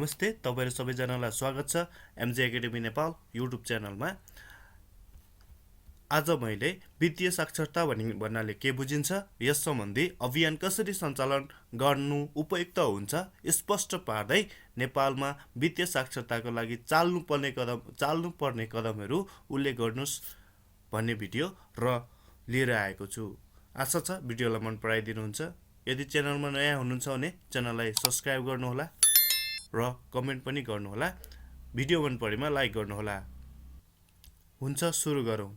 नमस्ते, तपाईहरु सबैजनालाई स्वागत छ एमजे एकेडेमी नेपाल युट्युब च्यानलमा। आज मैले वित्तीय साक्षरता भन्नाले के बुझिन्छ, यस सम्बन्धी अभियान कसरी सञ्चालन गर्नु उपयुक्त हुन्छ स्पष्ट पार्दै नेपालमा वित्तीय साक्षरताको लागि चाल्नुपर्ने कदमहरू उल्लेख गर्नुस् भन्ने भिडियो लिएर आएको छु। आशा छ भिडियोलाई मन पराइदिनुहुन्छ। यदि च्यानलमा नयाँ हुनुहुन्छ भने च्यानललाई सब्स्क्राइब गर्नुहोला र कमेन्ट पनि गर्नुहोला। भिडियो मन परेमा लाइक गर्नुहोला। हुन्छ, सुरु गरौँ।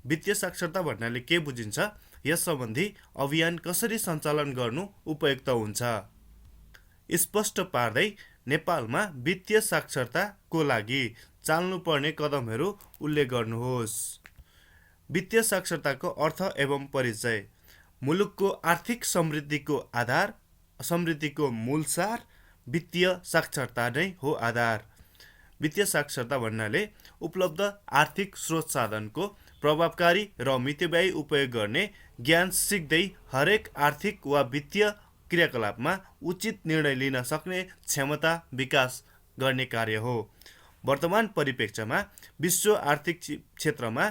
वित्तीय साक्षरता भन्नाले के बुझिन्छ, यस सम्बन्धी अभियान कसरी सञ्चालन गर्नु उपयुक्त हुन्छ स्पष्ट पार्दै नेपालमा वित्तीय साक्षरताको लागि चाल्नुपर्ने कदमहरू उल्लेख गर्नुहोस्। वित्तीय साक्षरताको अर्थ एवं परिचय। मुलुकको आर्थिक समृद्धिको आधार, समृद्धिको मूलसार वित्तीय साक्षरता नै हो आधार। वित्तीय साक्षरता भन्नाले उपलब्ध आर्थिक स्रोत साधनको प्रभावकारी र मितव्ययी उपयोग गर्ने, ज्ञान सिक्दै हरेक आर्थिक वा वित्तीय क्रियाकलापमा उचित निर्णय लिन सक्ने क्षमता विकास गर्ने कार्य हो। वर्तमान परिप्रेक्ष्यमा विश्व आर्थिक क्षेत्रमा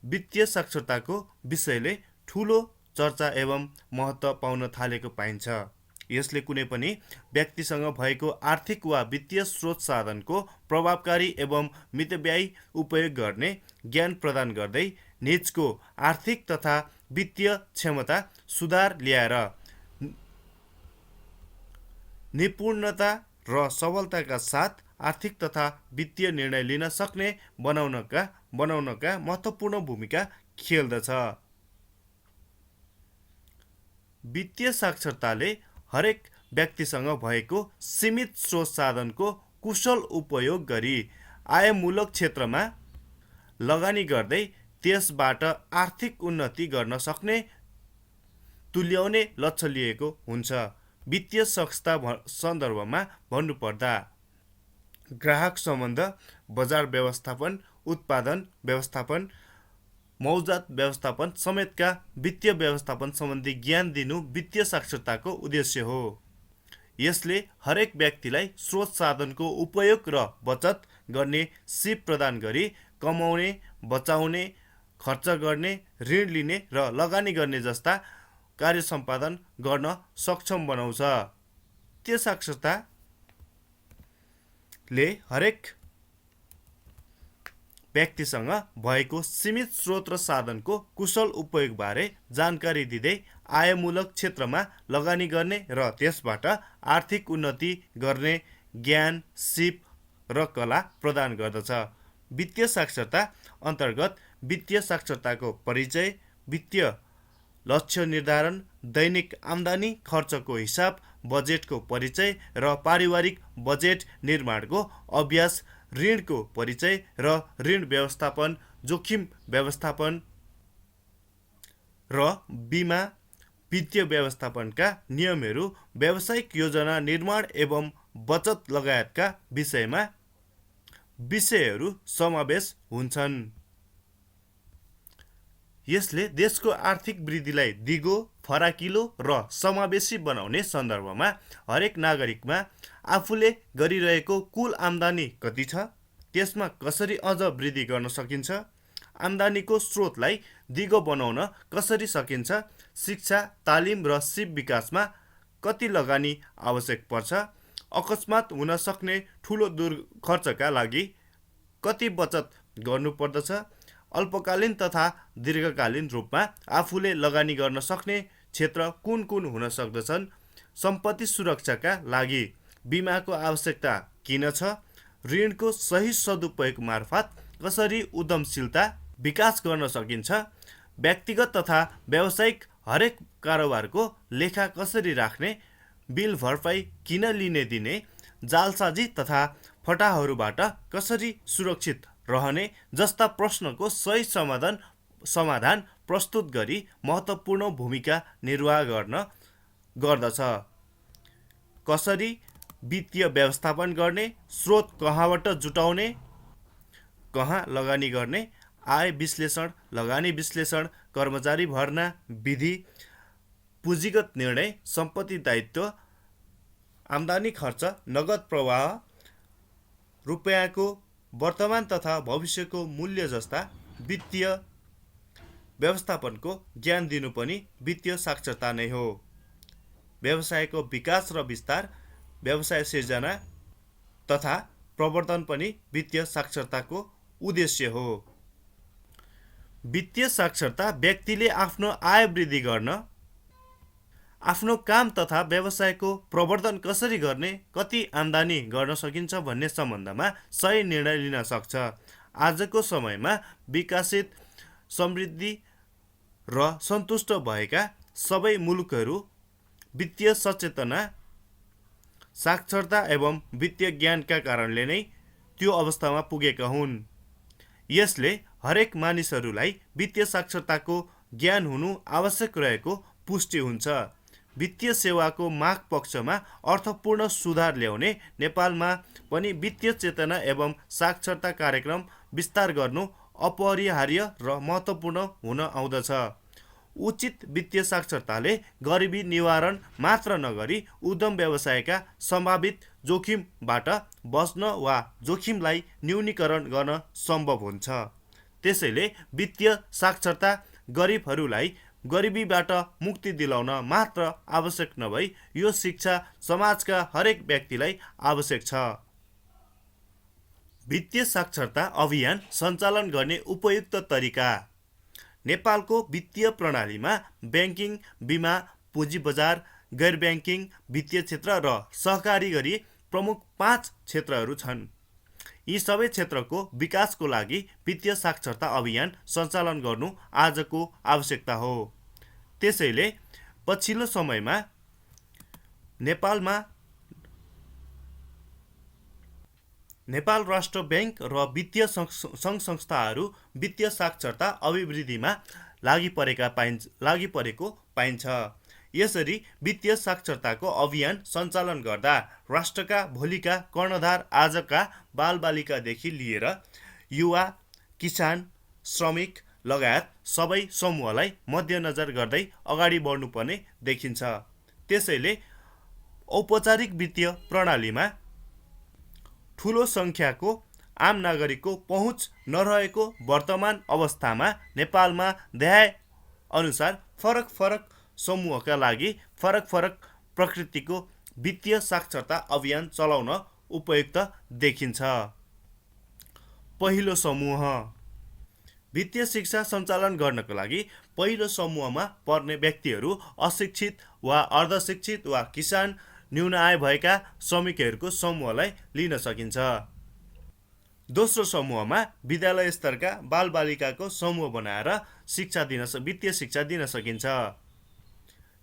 वित्तीय साक्षरताको विषयले ठूलो चर्चा एवं महत्त्व पाउन थालेको पाइन्छ। यसले कुनै पनि व्यक्तिसँग भएको आर्थिक वा वित्तीय स्रोत साधनको प्रभावकारी एवं मितव्ययी उपयोग गर्ने ज्ञान प्रदान गर्दै निजको आर्थिक तथा वित्तीय क्षमता सुधार ल्याएर निपुणता र सबलताका साथ आर्थिक तथा वित्तीय निर्णय लिन सक्ने बनाउनका महत्त्वपूर्ण भूमिका खेल्दछ। वित्तीय साक्षरताले हरेक व्यक्तिसँग भएको सीमित स्रोत साधनको कुशल उपयोग गरी आयमूलक क्षेत्रमा लगानी गर्दै त्यसबाट आर्थिक उन्नति गर्न सक्ने तुल्याउने लक्ष्य लिएको हुन्छ। वित्तीय संस्था सन्दर्भमा भन्नुपर्दा ग्राहक सम्बन्ध, बजार व्यवस्थापन, उत्पादन व्यवस्थापन, मौजात व्यवस्थापन समेतका वित्तीय व्यवस्थापन सम्बन्धी ज्ञान दिनु वित्तीय साक्षरताको उद्देश्य हो। यसले हरेक व्यक्तिलाई स्रोत साधनको उपयोग र बचत गर्ने सिप प्रदान गरी कमाउने, बचाउने, खर्च गर्ने, ऋण लिने र लगानी गर्ने जस्ता कार्य सम्पादन गर्न सक्षम बनाउँछ। वित्तीय साक्षरताले हरेक व्यक्तिसँग भएको सीमित स्रोत र साधनको कुशल उपयोगबारे जानकारी दिँदै आयमूलक क्षेत्रमा लगानी गर्ने र त्यसबाट आर्थिक उन्नति गर्ने ज्ञान, सिप र कला प्रदान गर्दछ। वित्तीय साक्षरता अन्तर्गत वित्तीय साक्षरताको परिचय, वित्तीय लक्ष्य निर्धारण, दैनिक आम्दानी खर्चको हिसाब, बजेटको परिचय र पारिवारिक बजेट निर्माणको अभ्यास, ऋणको परिचय र ऋण व्यवस्थापन, जोखिम व्यवस्थापन र बीमा, वित्तीय व्यवस्थापनका नियमहरू, व्यावसायिक योजना निर्माण एवं बचत लगायतका विषयहरू समावेश हुन्छन्। यसले देशको आर्थिक वृद्धिलाई दिगो, फराकिलो र समावेशी बनाउने सन्दर्भमा हरेक नागरिकमा आफूले गरिरहेको कुल आम्दानी कति छ, त्यसमा कसरी अझ वृद्धि गर्न सकिन्छ, आम्दानीको स्रोतलाई दिगो बनाउन कसरी सकिन्छ, शिक्षा, तालिम र सिप विकासमा कति लगानी आवश्यक पर्छ, अकस्मात हुन सक्ने ठूलो खर्चका लागि कति बचत गर्नुपर्दछ, अल्पकालीन तथा दीर्घकालीन रूपमा आफूले लगानी गर्न सक्ने क्षेत्र कुन कुन हुन सक्दछन्, सम्पत्ति सुरक्षाका लागि बीमाको आवश्यकता किन छ, ऋणको सही सदुपयोग मार्फत कसरी उद्यमशीलता विकास गर्न सकिन्छ, व्यक्तिगत तथा व्यावसायिक हरेक कारोबारको लेखा कसरी राख्ने, बिल भरपाई किन लिने दिने, जालसाजी तथा फटाहरूबाट कसरी सुरक्षित रहने जस्ता प्रश्नको सही समाधान प्रस्तुत गरी महत्त्वपूर्ण भूमिका निर्वाह गर्दछ। कसरी वित्तीय व्यवस्थापन गर्ने, स्रोत कहाँबाट जुटाउने, कहाँ लगानी गर्ने, आय विश्लेषण, लगानी विश्लेषण, कर्मचारी भर्ना विधि, पुँजीगत निर्णय, सम्पत्ति दायित्व आम्दानी खर्च, नगद प्रवाह, रुपियाँको वर्तमान तथा भविष्यको मूल्य जस्ता वित्तीय व्यवस्थापनको ज्ञान दिनु पनि वित्तीय साक्षरता नै हो। व्यवसायको विकास र विस्तार, व्यवसाय सिर्जना तथा प्रवर्धन पनि वित्तीय साक्षरताको उद्देश्य हो। वित्तीय साक्षरता व्यक्तिले आफ्नो आय वृद्धि गर्न, आफ्नो काम तथा व्यवसायको प्रवर्धन कसरी गर्ने, कति आम्दानी गर्न सकिन्छ भन्ने सम्बन्धमा सही निर्णय लिन सक्छ। आजको समयमा विकसित, समृद्धि र सन्तुष्ट भएका सबै मुलुकहरू वित्तीय सचेतना, साक्षरता एवं वित्तीय ज्ञानका कारणले नै त्यो अवस्थामा पुगेका हुन्। यसले हरेक मानिसहरूलाई वित्तीय साक्षरताको ज्ञान हुनु आवश्यक रहेको पुष्टि हुन्छ। वित्तीय सेवाको माग पक्षमा अर्थपूर्ण सुधार ल्याउने नेपालमा पनि वित्तीय चेतना एवं साक्षरता कार्यक्रम विस्तार गर्नु अपरिहार्य र महत्त्वपूर्ण हुन आउँदछ। उचित वित्तीय साक्षरताले गरिबी निवारण मात्र नगरी उद्यम व्यवसायका सम्भावित जोखिमबाट बच्न वा जोखिमलाई न्यूनीकरण गर्न सम्भव हुन्छ। त्यसैले वित्तीय साक्षरता गरिबहरूलाई गरिबीबाट मुक्ति दिलाउन मात्र आवश्यक नभई यो शिक्षा समाजका हरेक व्यक्तिलाई आवश्यक छ। वित्तीय साक्षरता अभियान सञ्चालन गर्ने उपयुक्त तरिका। नेपालको वित्तीय प्रणालीमा ब्याङ्किङ, बिमा, पुँजी बजार, गैर ब्याङ्किङ वित्तीय क्षेत्र र सहकारी गरी प्रमुख 5 क्षेत्रहरू छन्। यी सबै क्षेत्रको विकासको लागि वित्तीय साक्षरता अभियान सञ्चालन गर्नु आजको आवश्यकता हो। त्यसैले पछिल्लो समयमा नेपाल राष्ट्र ब्याङ्क र वित्तीय सङ्घ संस्थाहरू वित्तीय साक्षरता अभिवृद्धिमा लागि परेको पाइन्छ। यसरी वित्तीय साक्षरताको अभियान सञ्चालन गर्दा राष्ट्रका भोलिका कर्णधार आजका बालबालिकादेखि लिएर युवा, किसान, श्रमिक लगायत सबै समूहलाई मध्यनजर गर्दै अगाडि बढ्नुपर्ने देखिन्छ। त्यसैले औपचारिक वित्तीय प्रणालीमा ठुलो सङ्ख्याको आम नागरिकको पहुँच नरहेको वर्तमान अवस्थामा नेपालमा देखाए अनुसार फरक फरक समूहका लागि फरक फरक प्रकृतिको वित्तीय साक्षरता अभियान चलाउन उपयुक्त देखिन्छ। पहिलो समूह। वित्तीय शिक्षा सञ्चालन गर्नको लागि पहिलो समूहमा पर्ने व्यक्तिहरू अशिक्षित वा अर्धशिक्षित वा किसान, न्यून आय भएका श्रमिकहरूको समूहलाई लिन सकिन्छ। दोस्रो समूहमा विद्यालय स्तरका बालबालिकाको समूह बनाएर वित्तीय शिक्षा दिन सकिन्छ।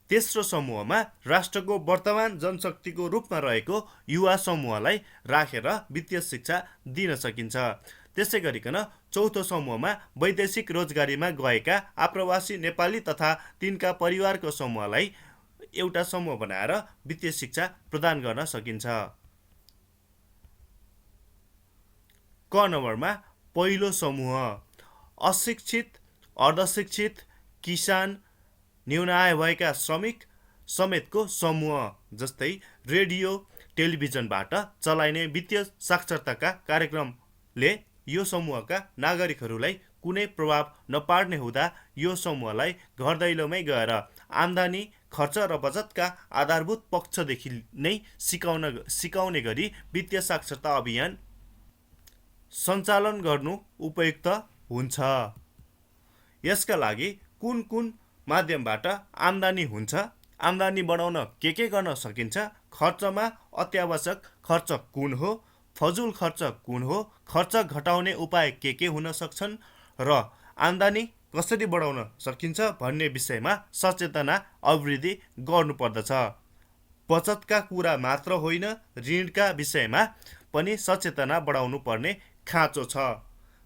तेस्रो समूहमा राष्ट्रको वर्तमान जनशक्तिको रूपमा रहेको युवा समूहलाई राखेर वित्तीय शिक्षा दिन सकिन्छ। त्यसै गरिकन चौथो समूहमा वैदेशिक रोजगारीमा गएका आप्रवासी नेपाली तथा तिनका परिवारको समूहलाई एउटा समूह बनाएर वित्तीय शिक्षा प्रदान गर्न सकिन्छ। क नम्बरमा पहिलो समूह अशिक्षित, अर्धशिक्षित, किसान, न्यून आय भएका श्रमिक समेतको समूह, जस्तै रेडियो टेलिभिजनबाट चलाइने वित्तीय साक्षरताका कार्यक्रमले यो समूहका नागरिकहरूलाई कुनै प्रभाव नपार्ने हुँदा यो समूहलाई घर दैलोमै गएर आम्दानी, खर्च र बचतका आधारभूत पक्षदेखि नै सिकाउने गरी वित्तीय साक्षरता अभियान सञ्चालन गर्नु उपयुक्त हुन्छ। यसका लागि कुन कुन माध्यमबाट आम्दानी हुन्छ, आम्दानी बढाउन के गर्न सकिन्छ, खर्चमा अत्यावश्यक खर्च कुन हो, फजुल खर्च कुन हो, खर्च घटाउने उपाय के हुन सक्छन् र आम्दानी कसरी बढाउन सकिन्छ भन्ने विषयमा सचेतना अभिवृद्धि गर्नुपर्दछ। बचतका कुरा मात्र होइन, ऋणका विषयमा पनि सचेतना बढाउनु पर्ने खाँचो छ।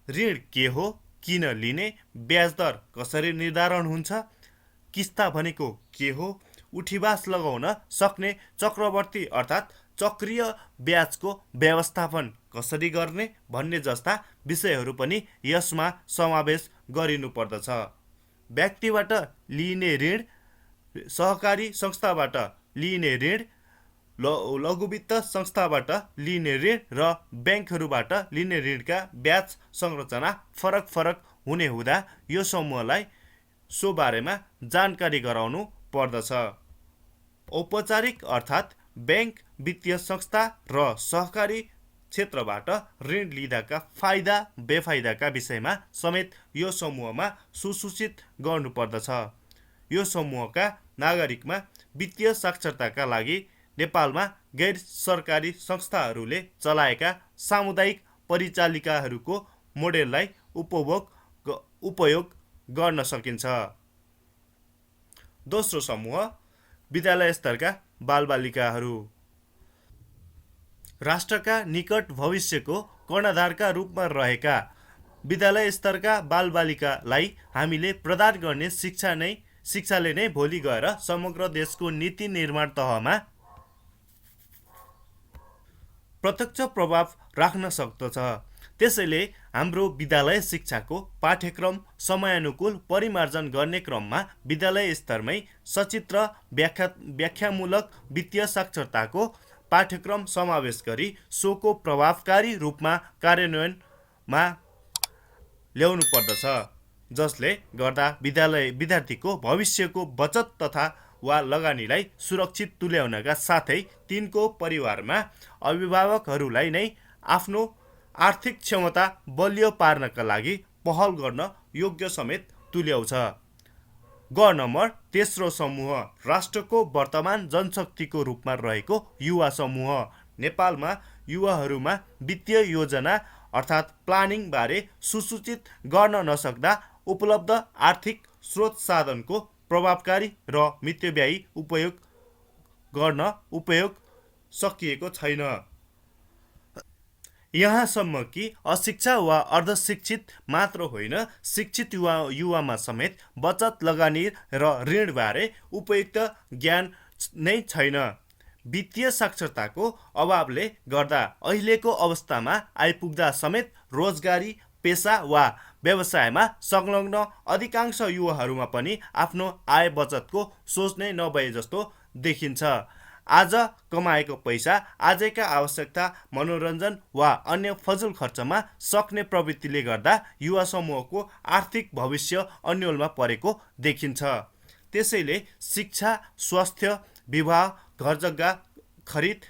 ऋण के हो, किन लिने, ब्याज दर कसरी निर्धारण हुन्छ, किस्ता भनेको के हो, उठीवास लगाउन सक्ने चक्रवर्ती अर्थात् चक्रीय ब्याजको व्यवस्थापन कसरी गर्ने भन्ने जस्ता विषयहरू पनि यसमा समावेश गरिनुपर्दछ। व्यक्तिबाट लिइने ऋण, सहकारी संस्थाबाट लिइने ऋण, लघु वित्त संस्थाबाट लिने ऋण र ब्याङ्कहरूबाट लिने ऋणका ब्याज संरचना फरक फरक हुने हुँदा यो समूहलाई सो बारेमा जानकारी गराउनु पर्दछ। औपचारिक अर्थात् ब्याङ्क, वित्तीय संस्था र सहकारी क्षेत्रबाट ऋण लिँदाका फाइदा बेफाइदाका विषयमा समेत यो समूहमा सुसूचित गर्नुपर्दछ। यो समूहका नागरिकमा वित्तीय साक्षरताका लागि नेपालमा गैर सरकारी संस्थाहरूले चलाएका सामुदायिक परिचालिकाहरूको मोडेललाई उपयोग गर्न सकिन्छ। दोस्रो समूह विद्यालय स्तरका बालबालिकाहरू। राष्ट्रका निकट भविष्यको कर्णधारका रूपमा रहेका विद्यालय स्तरका बालबालिकालाई हामीले प्रदान गर्ने शिक्षाले नै भोलि गएर समग्र देशको नीति निर्माण तहमा प्रत्यक्ष प्रभाव राख्न सक्दछ। त्यसैले हाम्रो विद्यालय शिक्षाको पाठ्यक्रम समयानुकूल परिमार्जन गर्ने क्रममा विद्यालय स्तरमै सचित्र व्याख्यामूलक वित्तीय साक्षरताको पाठ्यक्रम समावेश गरी सोको प्रभावकारी रूपमा कार्यान्वयनमा ल्याउनु पर्दछ, जसले गर्दा विद्यार्थीको भविष्यको बचत तथा वा लगानीलाई सुरक्षित तुल्याउनका साथै तिनको परिवारमा अभिभावकहरूलाई नै आफ्नो आर्थिक क्षमता बलियो पार्नका लागि पहल गर्न योग्य समेत तुल्याउँछ। नम्बर तेस्रो समूह राष्ट्रको वर्तमान जनशक्तिको रूपमा रहेको युवा समूह। नेपालमा युवाहरूमा वित्तीय योजना अर्थात् प्लानिङ बारे सुसूचित गर्न नसक्दा उपलब्ध आर्थिक स्रोत साधनको प्रभावकारी र मितव्ययी उपयोग सकिएको छैन। यहाँसम्म कि अशिक्षा वा अर्धशिक्षित मात्र होइन, शिक्षित युवामा समेत बचत, लगानी र ऋणबारे उपयुक्त ज्ञान नै छैन। वित्तीय साक्षरताको अभावले गर्दा अहिलेको अवस्थामा आइपुग्दा समेत रोजगारी पेसा वा व्यवसायमा संलग्न अधिकांश युवाहरूमा पनि आफ्नो आय बचतको सोच नै नभए जस्तो देखिन्छ। आज कमाएको पैसा आजैका आवश्यकता, मनोरञ्जन वा अन्य फजुल खर्चमा सक्ने प्रवृत्तिले गर्दा युवा समूहको आर्थिक भविष्य अन्योलमा परेको देखिन्छ। त्यसैले शिक्षा, स्वास्थ्य, विवाह, घरजग्गा खरिद,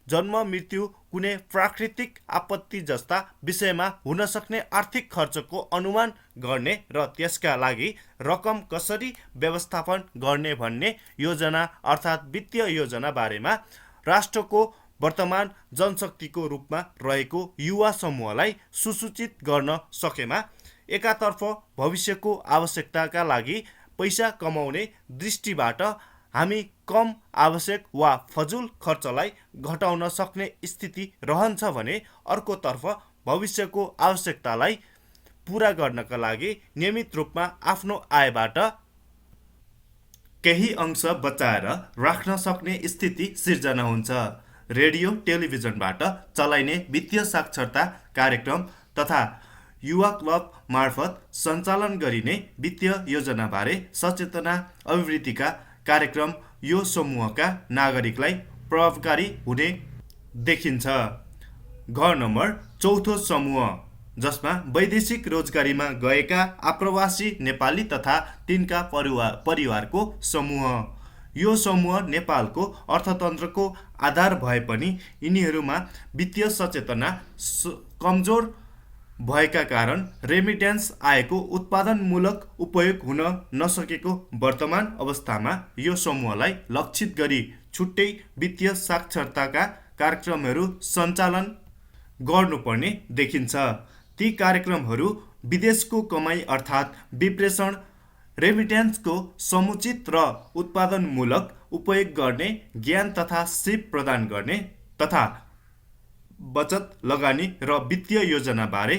जन्म, मृत्यु, कुनै प्राकृतिक आपत्ति जस्ता विषयमा हुन सक्ने आर्थिक खर्चको अनुमान गर्ने र त्यसका लागि रकम कसरी व्यवस्थापन गर्ने भन्ने योजना अर्थात् वित्तीय योजना बारेमा राष्ट्रको वर्तमान जनशक्तिको रूपमा रहेको युवा समूहलाई सुसूचित गर्न सकेमा एकातर्फ भविष्यको आवश्यकताका लागि पैसा कमाउने दृष्टिबाट हामी कम आवश्यक वा फजुल खर्चलाई घटाउन सक्ने स्थिति रहन्छ भने अर्कोतर्फ भविष्यको आवश्यकतालाई पुरा गर्नका लागि नियमित रूपमा आफ्नो आयबाट केही अंश बचाएर राख्न सक्ने स्थिति सिर्जना हुन्छ। रेडियो टेलिभिजनबाट चलाइने वित्तीय साक्षरता कार्यक्रम तथा युवा क्लब मार्फत सञ्चालन गरिने वित्तीय योजनाबारे सचेतना अभिवृद्धिका कार्यक्रम यो समूहका नागरिकलाई प्रभावकारी हुने देखिन्छ। नम्बर चौथो समूह जसमा वैदेशिक रोजगारीमा गएका आप्रवासी नेपाली तथा तिनका परिवारको समूह। यो समूह नेपालको अर्थतन्त्रको आधार भए पनि यिनीहरूमा वित्तीय सचेतना कमजोर भएका कारण रेमिट्यान्स आएको उत्पादनमूलक उपयोग हुन नसकेको वर्तमान अवस्थामा यो समूहलाई लक्षित गरी छुट्टै वित्तीय साक्षरताका कार्यक्रमहरू सञ्चालन गर्नुपर्ने देखिन्छ। ती कार्यक्रमहरू विदेशको कमाई अर्थात् विप्रेषण, रेमिट्यान्सको समुचित र उत्पादनमूलक उपयोग गर्ने, ज्ञान तथा सिप प्रदान गर्ने तथा बचत, लगानी र वित्तीय योजनाबारे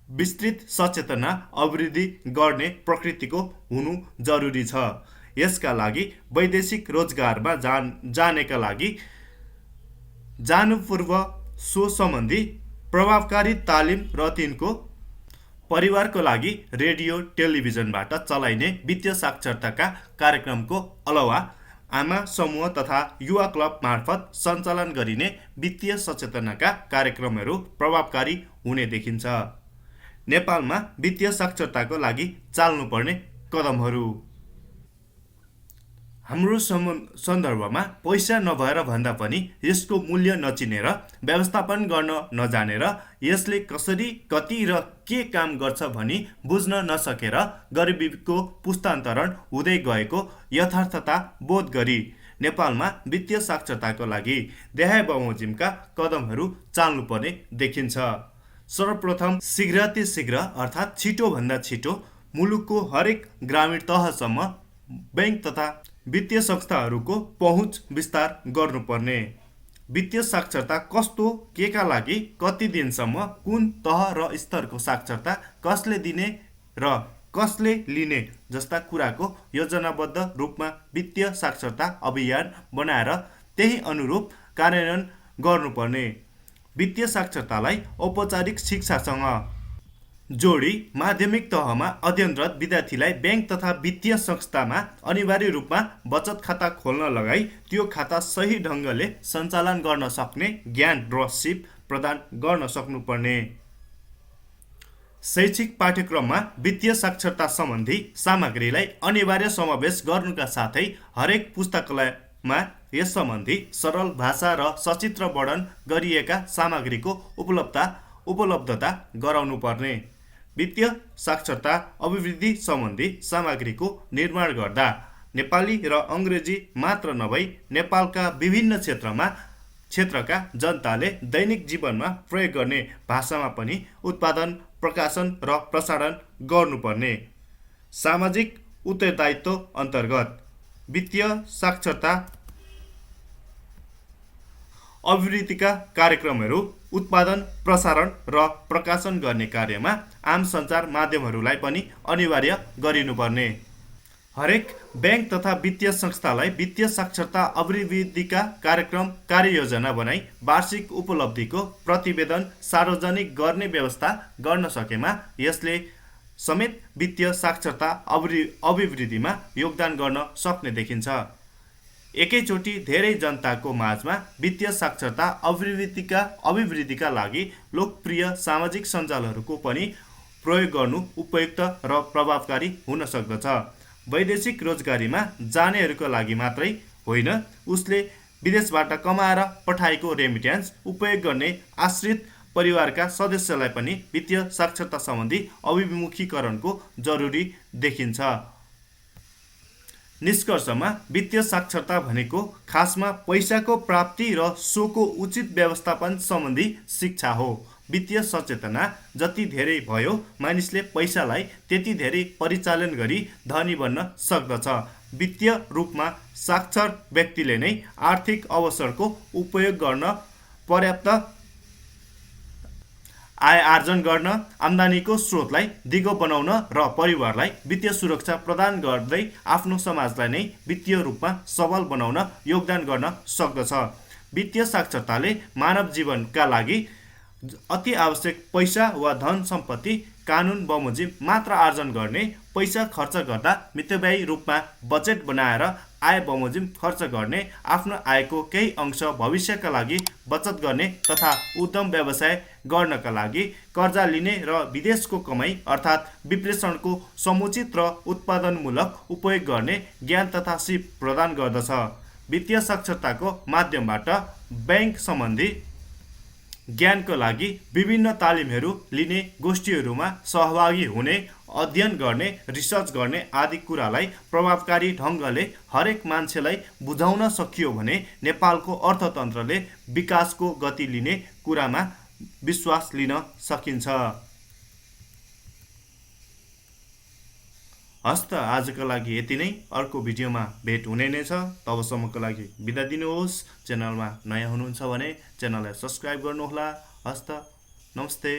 विस्तृत सचेतना अभिवृद्धि गर्ने प्रकृतिको हुनु जरुरी छ। यसका लागि वैदेशिक रोजगारमा जानेका लागि जानु पूर्व सो सम्बन्धी प्रभावकारी तालिम र तिनको परिवारको लागि रेडियो टेलिभिजनबाट चलाइने वित्तीय साक्षरताका कार्यक्रमको अलावा आमा समूह तथा युवा क्लब मार्फत सञ्चालन गरिने वित्तीय सचेतनाका कार्यक्रमहरू प्रभावकारी हुने देखिन्छ। नेपालमा वित्तीय साक्षरताको लागि चाल्नुपर्ने कदमहरू। हाम्रो सन्दर्भमा पैसा नभएर भन्दा पनि यसको मूल्य नचिनेर व्यवस्थापन गर्न नजानेर यसले कसरी कति र के काम गर्छ भनी बुझ्न नसकेर गरिबीको पुस्तान्तरण हुँदै गएको यथार्थता बोध गरी नेपालमा वित्तीय साक्षरताको लागि देहायबमोजिमका कदमहरू चाल्नुपर्ने देखिन्छ। सर्वप्रथम शीघ्रातिशीघ्र अर्थात् छिटोभन्दा छिटो मुलुकको हरेक ग्रामीण तहसम्म बैंक तथा वित्तीय संस्थाहरूको पहुँच विस्तार गर्नुपर्ने। वित्तीय साक्षरता कस्तो, केका लागि, कति दिनसम्म, कुन तह र स्तरको साक्षरता, कसले दिने र कसले लिने जस्ता कुराको योजनाबद्ध रूपमा वित्तीय साक्षरता अभियान बनाएर त्यही अनुरूप कार्यान्वयन गर्नुपर्ने। वित्तीय साक्षरतालाई औपचारिक शिक्षासँग जोडी माध्यमिक तहमा अध्ययनरत विद्यार्थीलाई बैंक तथा वित्तीय संस्थामा अनिवार्य रूपमा बचत खाता खोल्न लगाई त्यो खाता सही ढङ्गले सञ्चालन गर्न सक्ने ज्ञान र सिप प्रदान गर्न सक्नुपर्ने। शैक्षिक पाठ्यक्रममा वित्तीय साक्षरता सम्बन्धी सामग्रीलाई अनिवार्य समावेश गर्नुका साथै हरेक पुस्तकालयमा यस सम्बन्धी सरल भाषा र सचित्र वर्णन गरिएका सामग्रीको उपलब्धता गराउनुपर्ने। वित्तीय साक्षरता अभिवृद्धि सम्बन्धी सामग्रीको निर्माण गर्दा नेपाली र अङ्ग्रेजी मात्र नभई नेपालका विभिन्न क्षेत्रका जनताले दैनिक जीवनमा प्रयोग गर्ने भाषामा पनि उत्पादन, प्रकाशन र प्रसारण गर्नुपर्ने। सामाजिक उत्तरदायित्व अन्तर्गत वित्तीय साक्षरता अभिवृद्धिका कार्यक्रमहरू उत्पादन, प्रसारण र प्रकाशन गर्ने कार्यमा आम सञ्चार माध्यमहरूलाई पनि अनिवार्य गरिनुपर्ने। हरेक बैंक तथा वित्तीय संस्थालाई वित्तीय साक्षरता अभिवृद्धिका कार्यक्रम कार्ययोजना बनाई वार्षिक उपलब्धिको प्रतिवेदन सार्वजनिक गर्ने व्यवस्था गर्न सकेमा यसले समेत वित्तीय साक्षरता अभिवृद्धिमा योगदान गर्न सक्ने देखिन्छ। एकैचोटि धेरै जनताको माझमा वित्तीय साक्षरता अभिवृद्धिका लागि लोकप्रिय सामाजिक सञ्जालहरूको पनि प्रयोग गर्नु उपयुक्त र प्रभावकारी हुन सक्दछ। वैदेशिक रोजगारीमा जानेहरूको लागि मात्रै होइन, उसले विदेशबाट कमाएर पठाएको रेमिट्यान्स उपयोग गर्ने आश्रित परिवारका सदस्यलाई पनि वित्तीय साक्षरता सम्बन्धी अभिमुखीकरणको जरुरी देखिन्छ। निष्कर्षमा वित्तीय साक्षरता भनेको खासमा पैसाको प्राप्ति र सोको उचित व्यवस्थापन सम्बन्धी शिक्षा हो। वित्तीय सचेतना जति धेरै भयो मानिसले पैसालाई त्यति धेरै परिचालन गरी धनी बन्न सक्दछ। वित्तीय रूपमा साक्षर व्यक्तिले नै आर्थिक अवसरको उपयोग गर्न, पर्याप्त आय आर्जन गर्न, आम्दानीको स्रोतलाई दिगो बनाउन र परिवारलाई वित्तीय सुरक्षा प्रदान गर्दै आफ्नो समाजलाई नै वित्तीय रूपमा सबल बनाउन योगदान गर्न सक्दछ। वित्तीय साक्षरताले मानव जीवनका लागि अति आवश्यक पैसा वा धन सम्पत्ति कानुन बमोजिम मात्र आर्जन गर्ने, पैसा खर्च गर्दा मितव्ययी रूपमा बजेट बनाएर आय बमोजिम खर्च गर्ने, आफ्नो आयको केही अंश भविष्यका लागि बचत गर्ने तथा उद्यम व्यवसाय गर्नका लागि कर्जा लिने र विदेशको कमाई अर्थात् विप्लेषणको समुचित र उत्पादनमूलक उपयोग गर्ने ज्ञान तथा सिप प्रदान गर्दछ। वित्तीय साक्षरताको माध्यमबाट बैंक सम्बन्धी ज्ञानको लागि विभिन्न तालिमहरू लिने, गोष्ठीहरूमा सहभागी हुने, अध्ययन गर्ने, रिसर्च गर्ने आदि कुरालाई प्रभावकारी ढङ्गले हरेक मान्छेलाई बुझाउन सकियो भने नेपालको अर्थतन्त्रले विकासको गति लिने कुरामा विश्वास लिन सकिन्छ। हस्त आजको लागि यति नै। अर्को भिडियोमा भेट हुने नै छ। तबसम्मको लागि बिदा दिनुहोस्। च्यानलमा नयाँ हुनुहुन्छ भने च्यानललाई सब्स्क्राइब गर्नुहोला। हस्त नमस्ते।